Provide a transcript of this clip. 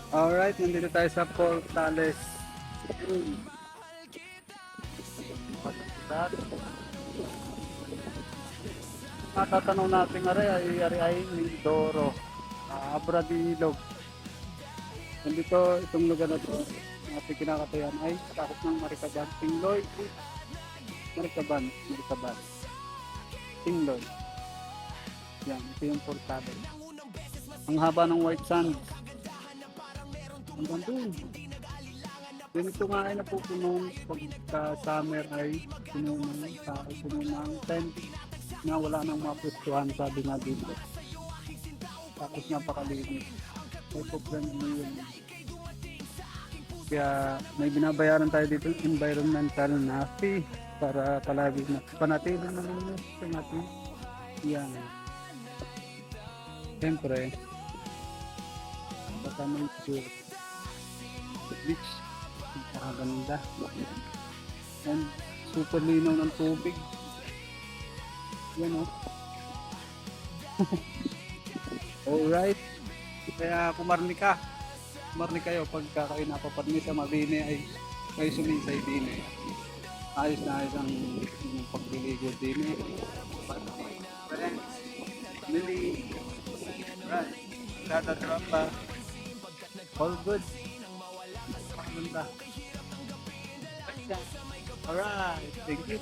Alright, nandito tayo sa Portales. Matatanong natin ari ay Mindoro, Abradilog. Nandito, itong lugar na to, ating kinakatayan ay sakop ng Maricaban, Tingloy, Maricaban, Tingloy. Yan, ito yung Portales. Ang haba ng White Sands. Hanggang doon. Ganito nga ay napupuno pagka summer ay puno ng tao, puno ng tent na wala nang mapustuhan, sabi nga dito. Tapos napakalinis. May problem mo yun. Kaya may binabayaran tayo dito environmental na fee para palagi na panatili na linis sa natin. Yan. Siyempre, baka may beach. Napakaganda. And super linaw ng tubig. Yan o. Alright. Kaya kumarni kayo pagka kayo napaparni sa Mabini ay kayo sumisay din eh. Ayos na ayos ang pagliligo din eh. Friends, Lily, right, Dada Tropa, all good. Maganda. Alright, thank you.